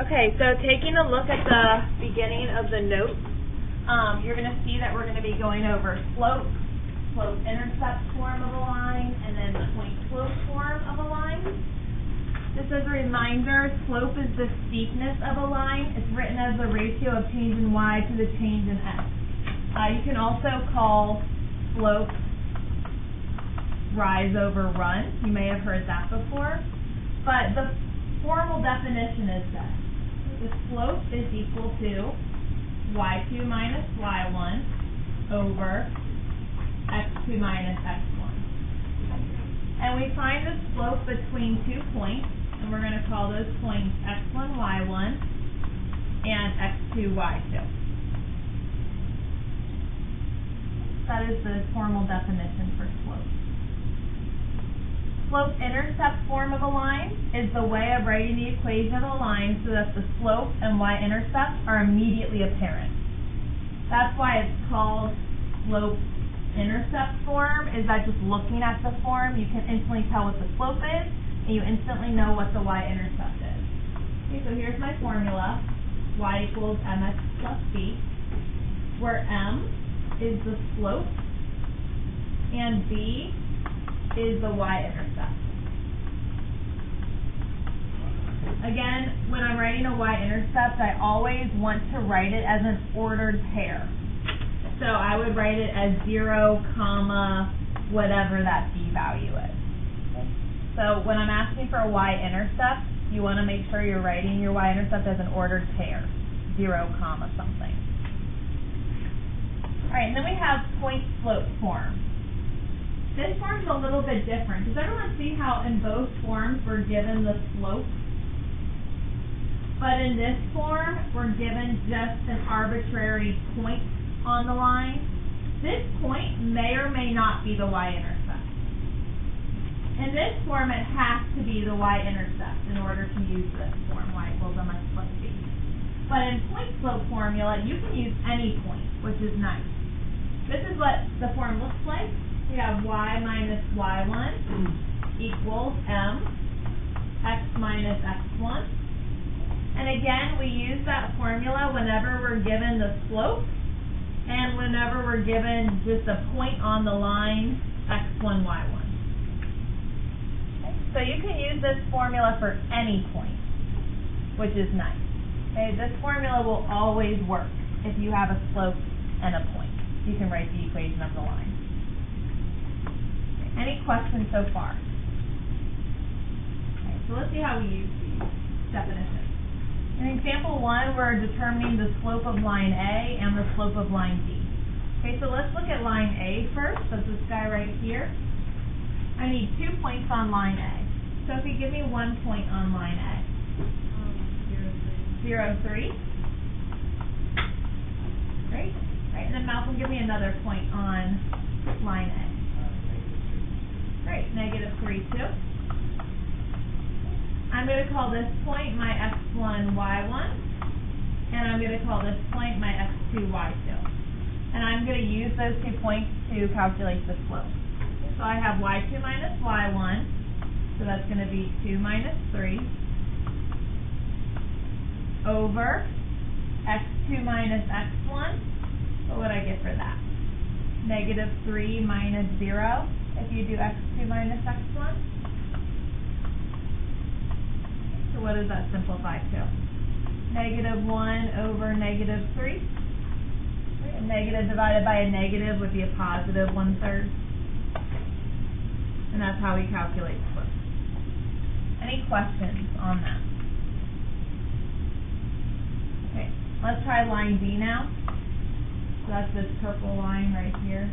Okay, so taking a look at the beginning of the note, you're going to see that we're going to be going over slope, slope-intercept form of a line, and then point-slope form of a line. Just as a reminder, slope is the steepness of a line. It's written as the ratio of change in y to the change in x. You can also call slope rise over run. You may have heard that before. But the formal definition is this. The slope is equal to y2 minus y1 over x2 minus x1. And we find the slope between 2 points, and we're going to call those points x1, y1, and x2, y2. That is the formal definition for slope. Slope-intercept form of a line is the way of writing the equation of a line so that the slope and y-intercept are immediately apparent. That's why it's called slope-intercept form, is that just looking at the form, you can instantly tell what the slope is, and you instantly know what the y-intercept is. Okay, so here's my formula, y equals mx plus b, where m is the slope, and b is the y-intercept. Again, when I'm writing a y-intercept, I always want to write it as an ordered pair. So I would write it as 0, comma, whatever that b value is. So when I'm asking for a y-intercept, you want to make sure you're writing your y-intercept as an ordered pair, 0, comma, something. All right, and then we have point-slope form. This form is a little bit different. Does everyone see how in both forms we're given the slope? But in this form, we're given just an arbitrary point on the line. This point may or may not be the y-intercept. In this form, it has to be the y-intercept in order to use this form, y equals mx plus b. But in point-slope formula, you can use any point, which is nice. This is what the form looks like. We have y minus y1 equals m x minus x1. And again, we use that formula whenever we're given the slope and whenever we're given just a point on the line x1, y1. Okay. So you can use this formula for any point, which is nice. Okay. This formula will always work if you have a slope and a point. You can write the equation of the line. Any questions so far? Okay, so let's see how we use these definitions. In example 1, we're determining the slope of line A and the slope of line B. Okay, so let's look at line A first. That's this guy right here. I need 2 points on line A. So if you give me 1 point on line A. 0, 3. Great. Right, and then Malcolm, give me another point on line A. Great, negative 3, 2. I'm going to call this point my x1, y1, and I'm going to call this point my x2, y2. And I'm going to use those 2 points to calculate the slope. So I have y2 minus y1, so that's going to be 2 minus 3, over x2 minus x1. What would I get for that? Negative 3 minus 0. If you do x2 minus x1. So what does that simplify to? Negative 1 over negative 3. A negative divided by a negative would be a positive 1/3. And that's how we calculate slope. Any questions on that? Okay, let's try line B now. So that's this purple line right here.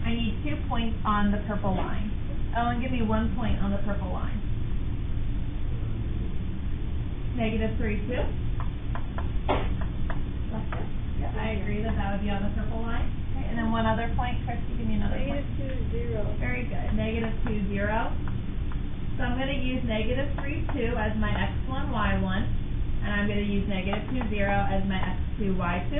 I need 2 points on the purple line. Oh, and give me 1 point on the purple line. Negative 3, 2. That's it. Yeah, I agree that would be on the purple line. Okay, and then one other point. Christy, give me another point. Negative 2, 0. Very good. Negative 2, 0. So I'm going to use negative 3, 2 as my x1, y1. And I'm going to use negative 2, 0 as my x2, y2.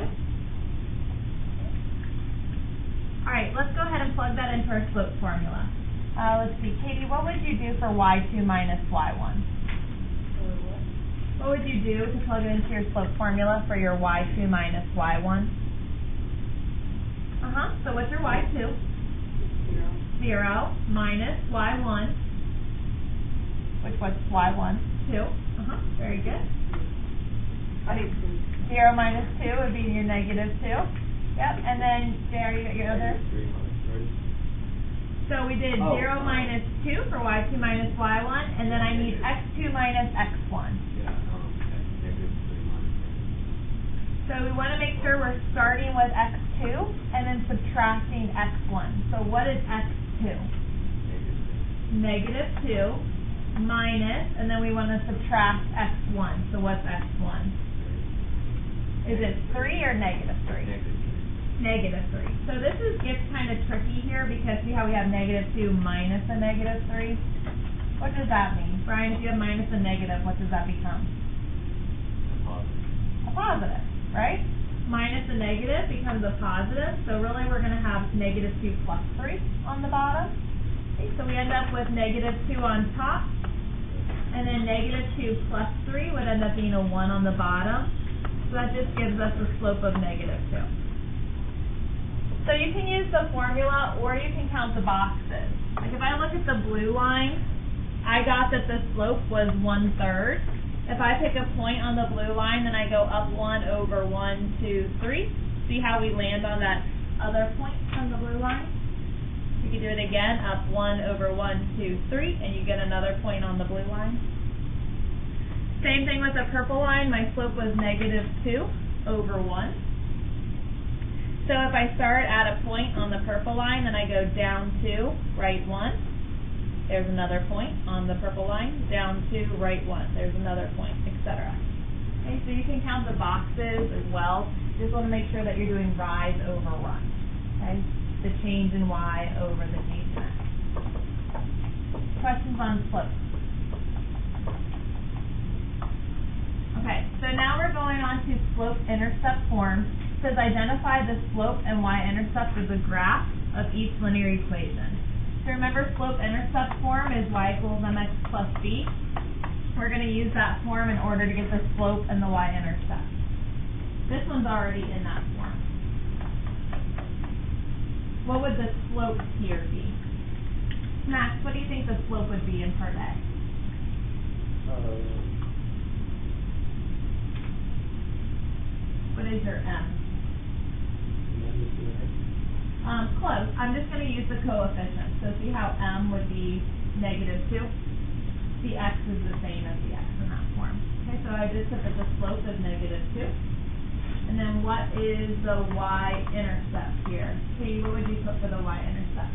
All right, let's go ahead and plug that into our slope formula. Let's see, Katie, what would you do for y2 minus y1? what would you do to plug it into your slope formula for your y2 minus y1? So what's your y2? 0 minus y1, which was y1? 2. Very good. 0 minus 2 would be your negative 2. Yep, and then, Jerry, you got your other? So we did 0 minus 2 for y2 minus y1, and then I need x2 minus x1. So we want to make sure we're starting with x2 and then subtracting x1. So what is x2? Negative 2 minus, and then we want to subtract x1. So what's x1? Is it 3 or negative 3? Negative 3. So this gets kind of tricky here because see how we have negative 2 minus a negative 3? What does that mean? Brian, if you have minus a negative, what does that become? A positive, right? Minus a negative becomes a positive, so really we're going to have negative 2 plus 3 on the bottom. Okay, so we end up with negative 2 on top, and then negative 2 plus 3 would end up being a 1 on the bottom. So that just gives us a slope of negative 2. So you can use the formula or you can count the boxes. Like if I look at the blue line, I got that the slope was 1/3. If I pick a point on the blue line, then I go up 1 over 1, 2, 3. See how we land on that other point on the blue line? You can do it again, up 1 over 1, 2, 3, and you get another point on the blue line. Same thing with the purple line. My slope was negative 2 over 1. So if I start at a point on the purple line, then I go down 2, right 1. There's another point on the purple line. Down 2, right 1. There's another point, etc. Okay, so you can count the boxes as well. Just want to make sure that you're doing rise over run. Okay, the change in y over the change in x. Questions on slope? Okay, so now we're going on to slope-intercept form. It says identify the slope and y-intercept of the graph of each linear equation. So remember, slope-intercept form is y equals mx plus b. We're going to use that form in order to get the slope and the y-intercept. This one's already in that form. What would the slope here be? Max, what do you think the slope would be in part A? What is your m? Close. I'm just going to use the coefficient. So see how m would be negative 2? The x is the same as the x in that form. Okay, so I just put that the slope is negative 2. And then what is the y-intercept here? Katie, what would you put for the y-intercept?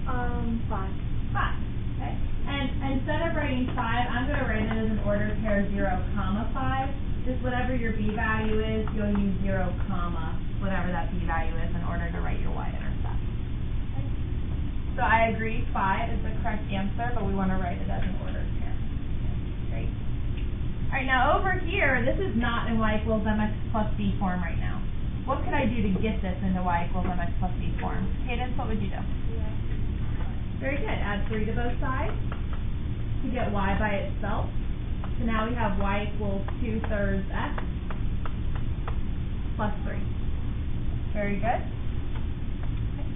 5. 5. Okay. And instead of writing 5, I'm going to write it as an ordered pair 0, 5. Just whatever your b value is, you'll use 0, whatever that b value is in order to write your y-intercept. Okay. So I agree, 5 is the correct answer, but we want to write it as an ordered pair. Okay, great. All right, now over here, this is not in y equals mx plus b form right now. What could I do to get this into y equals mx plus b form? Cadence, what would you do? Very good. Add 3 to both sides to get y by itself. So now we have y equals 2/3 x plus 3. Very good. Okay.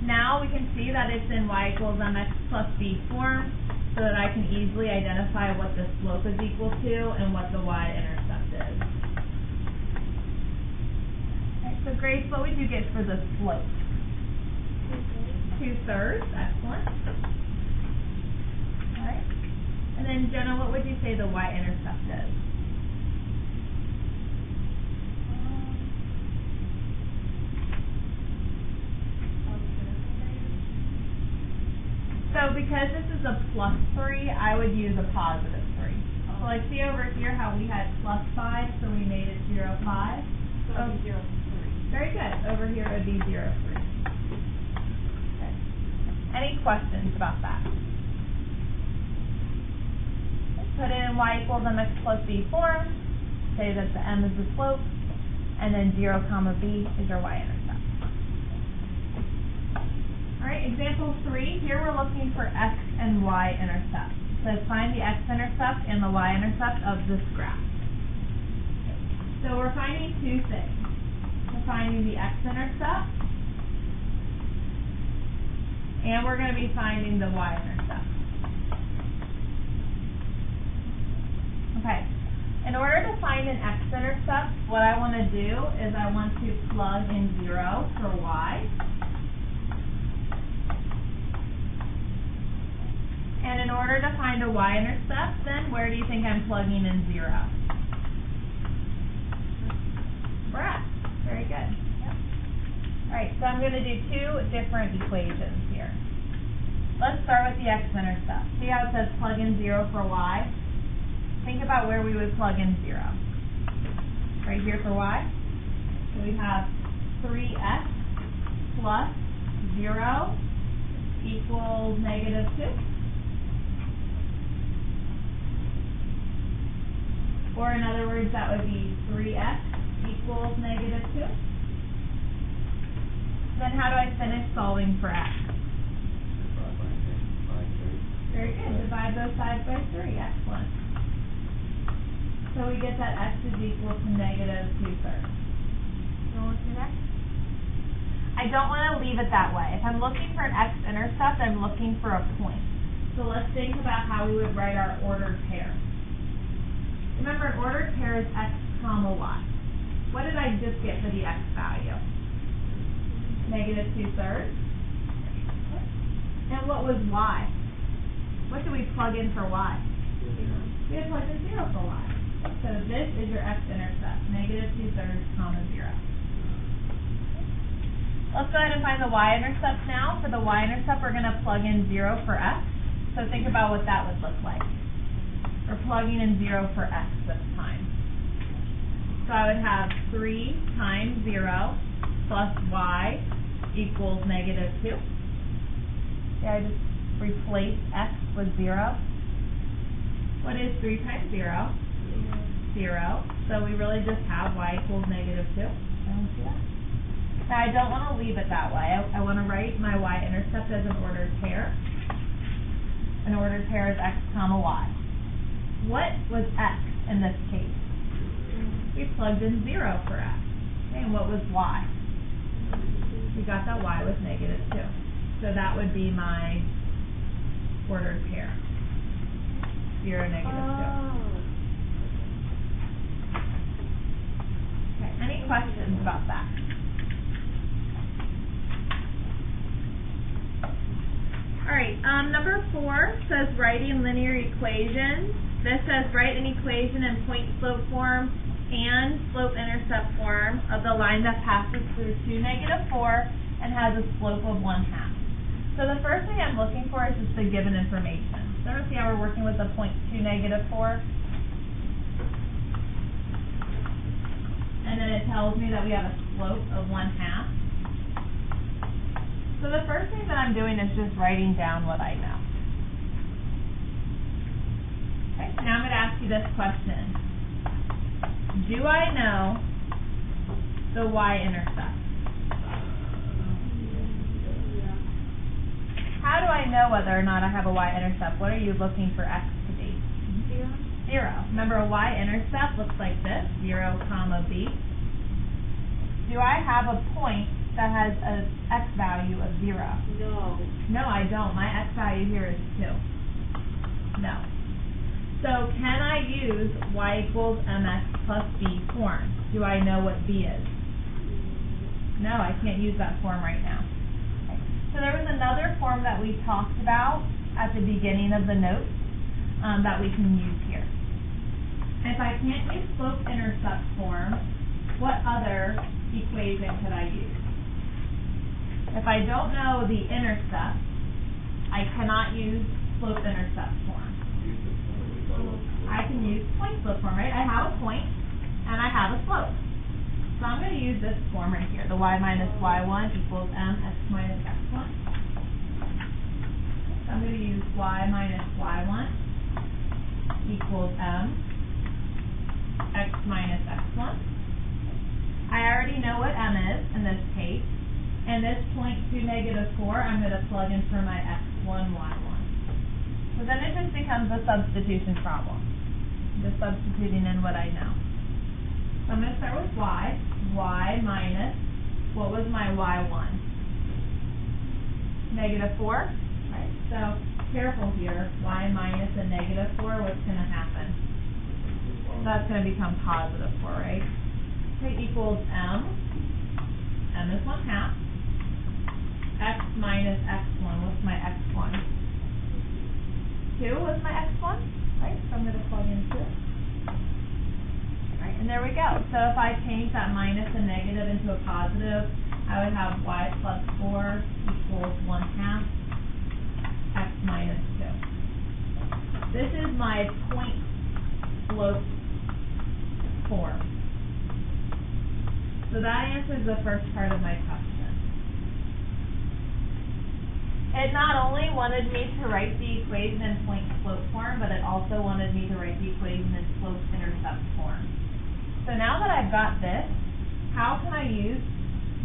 Now we can see that it's in y equals mx plus b form so that I can easily identify what the slope is equal to and what the y-intercept is. Okay, so Grace, what would you get for the slope? 2/3. Excellent. All right. And then Jenna, what would you say the y-intercept is? So because this is a plus 3, I would use a positive 3. So like see over here how we had plus 5, so we made it 0, 5. So it would be 0, 3. Very good. Over here it would be 0, 3. Okay. Any questions about that? Put it in y equals mx plus b form. Say that the m is the slope, and then 0, b is your y-intercept. All right, example 3. Here we're looking for x and y-intercept. So find the x-intercept and the y-intercept of this graph. So we're finding two things. We're finding the x-intercept, and we're going to be finding the y-intercept. Okay. In order to find an x-intercept, what I want to do is I want to plug in 0 for y. And in order to find a y-intercept, then where do you think I'm plugging in 0? For x. Very good. Yep. Alright, so I'm going to do two different equations here. Let's start with the x-intercept. See how it says plug in 0 for y? Think about where we would plug in 0. Right here for y. So we have 3x plus 0 equals negative 2. Or in other words, that would be 3x equals negative 2. Then how do I finish solving for x? Very good. Divide those sides by 3. Excellent. So we get that x is equal to negative 2/3. You want to do next? I don't want to leave it that way. If I'm looking for an x-intercept, I'm looking for a point. So let's think about how we would write our ordered pair. Remember, an ordered pair is x comma y. What did I just get for the x value? Negative 2/3. And what was y? What did we plug in for y? We had plugged in 0 for y. So this is your x-intercept, negative 2/3 comma 0. Let's go ahead and find the y-intercept now. For the y-intercept, we're going to plug in 0 for x. So think about what that would look like. We're plugging in 0 for x this time. So I would have 3 times 0 plus y equals negative 2. See, I just replace x with 0. What is 3 times 0? 0. So we really just have y equals negative 2. Everyone see that? Now I don't want to leave it that way. I want to write my y-intercept as an ordered pair. An ordered pair is x comma y. What was x in this case? We plugged in 0 for x. Okay, and what was y? We got that y was negative 2. So that would be my ordered pair. 0, negative 2. Okay, any questions about that? Alright, number 4 says writing linear equations. This says write an equation in point-slope form and slope-intercept form of the line that passes through 2, negative 4 and has a slope of 1/2. So the first thing I'm looking for is just the given information. So let's see how we're working with the point 2, negative 4. And then it tells me that we have a slope of 1/2. So the first thing that I'm doing is just writing down what I know. Okay, so now I'm going to ask you this question. Do I know the y-intercept? How do I know whether or not I have a y-intercept? What are you looking for x to be? 0. Remember, a y-intercept looks like this, 0, comma b. Do I have a point that has an x value of 0? No. No, I don't. My x value here is 2. No. So can I use y equals mx plus b form? Do I know what b is? No, I can't use that form right now. Okay. So there was another form that we talked about at the beginning of the notes that we can use here. If I can't use slope-intercept form, what other equation could I use? If I don't know the intercept, I cannot use slope-intercept form. I can use point-slope form, right? I have a point, and I have a slope. So I'm going to use this form right here, the y minus y1 equals mx minus x1. So I'm going to use y minus y1 equals x minus x1. I already know what m is in this case. And this point 2, negative 4, I'm going to plug in for my x1, y1. So then it just becomes a substitution problem. Just substituting in what I know. So I'm going to start with y. Y minus, what was my y1? -4, right? So careful here. Y minus a -4, what's going to happen? That's going to become +4, right? Okay, equals m. M is 1/2. X minus x1. What's my x1? 2 was my x1, right? So I'm going to plug in 2. Right, and there we go. So if I change that minus and negative into a positive, I would have y plus 4 equals 1/2 x minus 2. This is my point slope form. So that answers the first part of my question. It not only wanted me to write the equation in point slope form, but it also wanted me to write the equation in slope intercept form. So now that I've got this, how can I use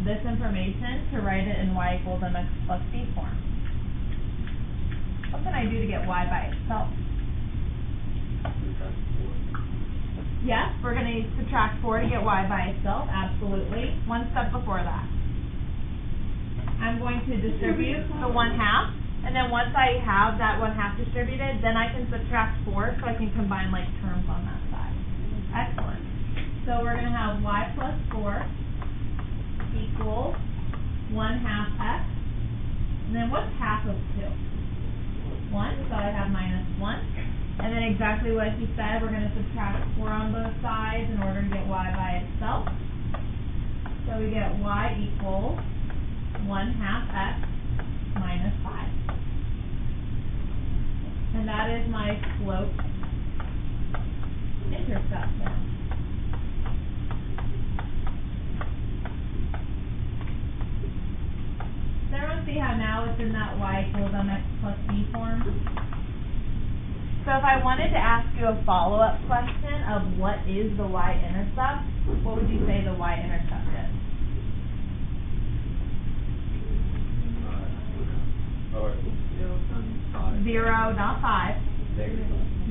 this information to write it in y equals mx plus b form? What can I do to get y by itself? Yes, we're going to subtract 4 to get y by itself, absolutely. One step before that. I'm going to distribute the 1/2, and then once I have that 1/2 distributed, then I can subtract 4 so I can combine like terms on that side. Excellent. So we're going to have y plus 4 equals 1/2 x, and then what's half of 2? 1, so I have -1. And then exactly what he said, we're going to subtract 4 on both sides in order to get y by itself. So we get y equals 1/2 x minus 5. And that is my slope intercept form. Does everyone see how now it's in that y equals mx plus b form? So if I wanted to ask you a follow-up question of what is the y-intercept, what would you say the y-intercept is? 0, not 5.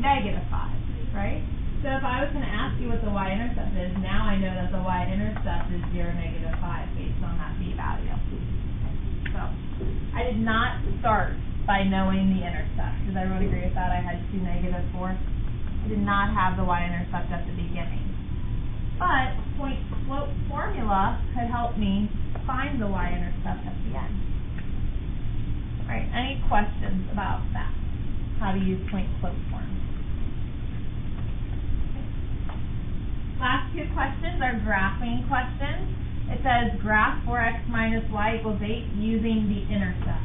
-5, right? So if I was going to ask you what the y-intercept is, now I know that the y-intercept is 0, -5 based on that b value. So I did not start by knowing the intercept. Does everyone agree with that? I had 2 -4. I did not have the y-intercept at the beginning. But point slope formula could help me find the y-intercept at the end. All right, any questions about that? How to use point slope form? Last two questions are graphing questions. It says graph 4x minus y equals 8 using the intercept.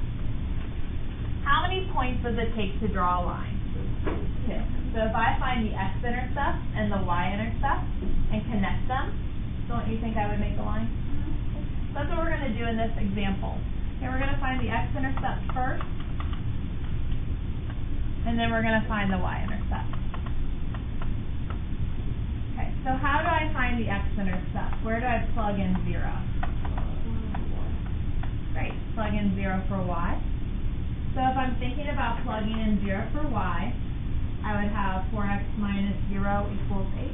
How many points does it take to draw a line? 2. So if I find the x-intercept and the y-intercept and connect them, don't you think I would make a line? So that's what we're going to do in this example. Okay, we're going to find the x-intercept first, and then we're going to find the y-intercept. Okay, so how do I find the x-intercept? Where do I plug in 0? Great, plug in 0 for y. So if I'm thinking about plugging in 0 for y, I would have 4x minus 0 equals 8.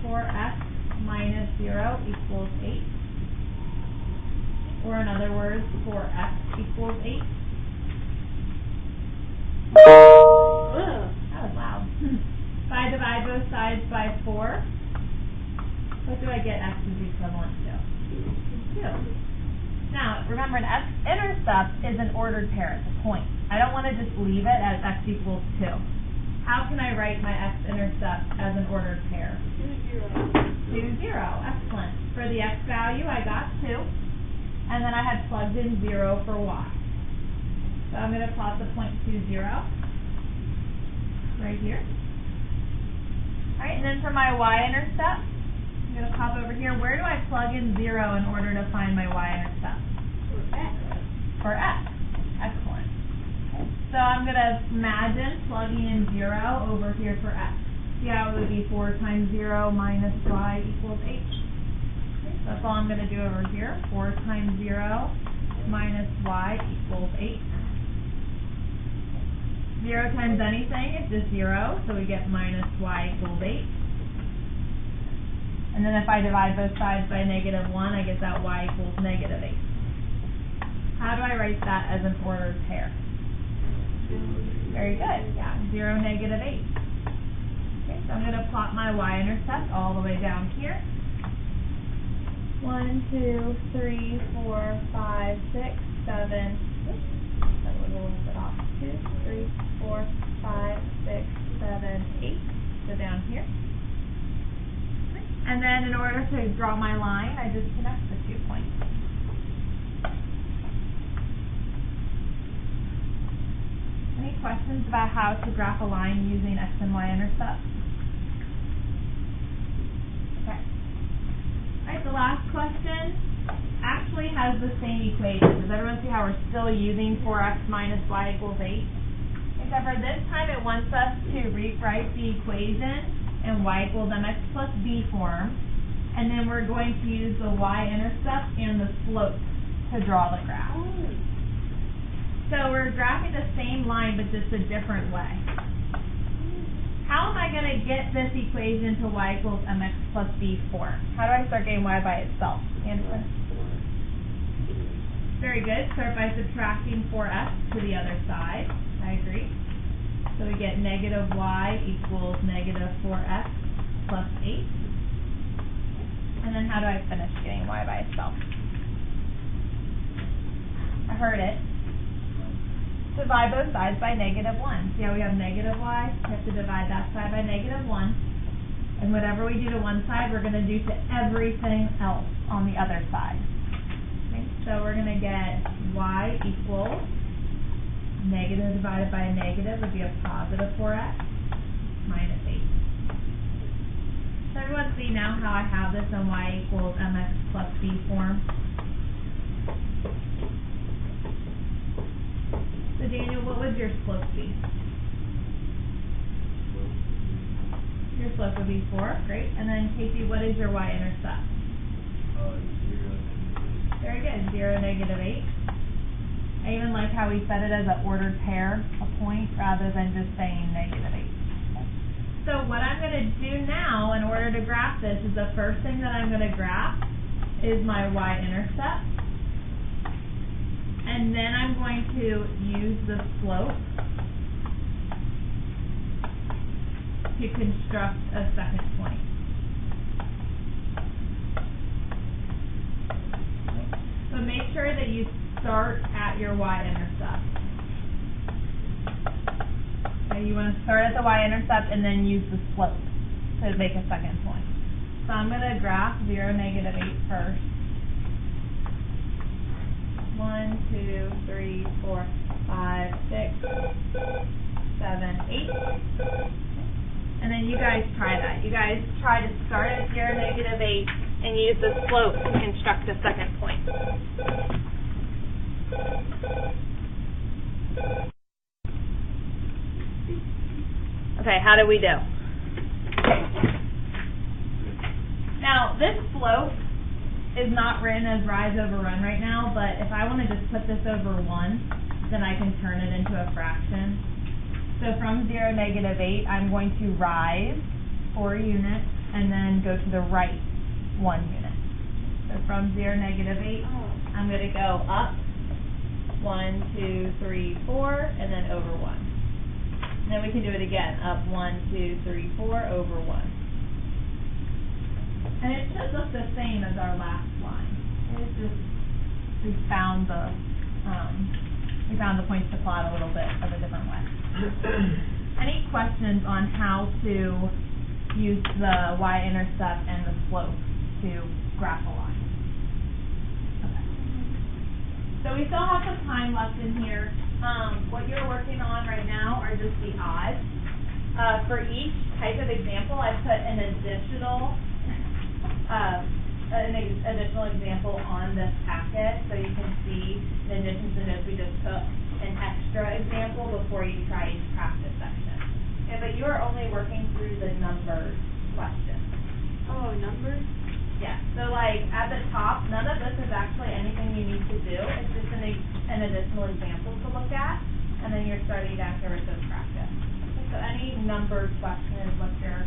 4x minus 0 equals 8. Or in other words, 4x equals 8. That was loud. If I divide both sides by 4, what do I get x is equivalent to? 2. Now, remember, an x-intercept is an ordered pair. It's a point. I don't want to just leave it as x equals 2. How can I write my x-intercept as an ordered pair? 2, 0. Excellent. For the x value, I got 2. And then I had plugged in 0 for y. So I'm going to plot the point 2, 0 right here. All right, and then for my y-intercept, I'm going to pop over here. Where do I plug in 0 in order to find my y-intercept? For x. Excellent. So I'm going to imagine plugging in 0 over here for x. See how it would be 4 times 0 minus y equals 8. Okay, so that's all I'm going to do over here. 4 times 0 minus y equals 8. 0 times anything is just 0, so we get minus y equals 8. And then if I divide both sides by -1, I get that y equals -8. How do I write that as an ordered pair? Very good, yeah, 0, -8. Okay, so I'm going to plot my y-intercept all the way down here. 1, 2, 3, 4, 5, 6, 7, that was a little bit off. 2, 3, 4, 5, 6, 7, 8. So down here. And then in order to draw my line, I just connect the 2 points. Any questions about how to graph a line using x and y intercepts? Okay. Alright, the last question actually has the same equation. Does everyone see how we're still using 4x minus y equals 8? Except for this time it wants us to rewrite the equation in y equals mx plus b form, and then we're going to use the y-intercept and the slope to draw the graph. So we're graphing the same line, but just a different way. How am I going to get this equation to y equals mx plus b form? How do I start getting y by itself? Anderson? Very good. Start by subtracting 4x to the other side. I agree. So we get negative y equals negative 4x plus 8. And then how do I finish getting y by itself? I heard it. Divide both sides by -1. See how we have negative y? We have to divide that side by -1. And whatever we do to one side, we're going to do to everything else on the other side. Okay, so we're going to get y equals negative divided by a negative would be a positive 4x minus 8. Does everyone see now how I have this in y equals mx plus b form? So Daniel, what would your slope be? Your slope would be 4, great. And then Casey, what is your y-intercept? 0. Very good, 0, -8. I even like how we set it as an ordered pair, a point, rather than just saying -8. So what I'm going to do now in order to graph this is the first thing that I'm going to graph is my y-intercept. And then I'm going to use the slope to construct a second point. So make sure that you start at your y-intercept. Okay, you want to start at the y-intercept and then use the slope to make a second point. So I'm going to graph 0, -8 first. 1, 2, 3, 4, 5, 6, 7, 8. And then you guys try that. You guys try to start at 0, -8 and use the slope to construct a second point. Okay, how do we do? Now, this slope is not written as rise over run right now, but if I want to just put this over 1, then I can turn it into a fraction. So from 0, -8, I'm going to rise 4 units and then go to the right 1 unit. So from 0, -8, I'm going to go up 1, 2, 3, 4, and then over 1. And then we can do it again, up 1, 2, 3, 4, over 1. And it should look the same as our last line. It's just we found the points to plot a little bit of a different way. Any questions on how to use the y-intercept and the slope to graph a line? Okay. So we still have some time left in here. What you're working on right now are just the odds. For each type of example, I put an additional example on this packet, so you can see, in addition to this, we just took an extra example before you try each practice section. Okay, but you are only working through the numbers question. Oh, numbers? Yeah, so like at the top, none of this is actually anything you need to do. It's just an additional example to look at, and then you're starting down here with this practice. So any numbers question is what you're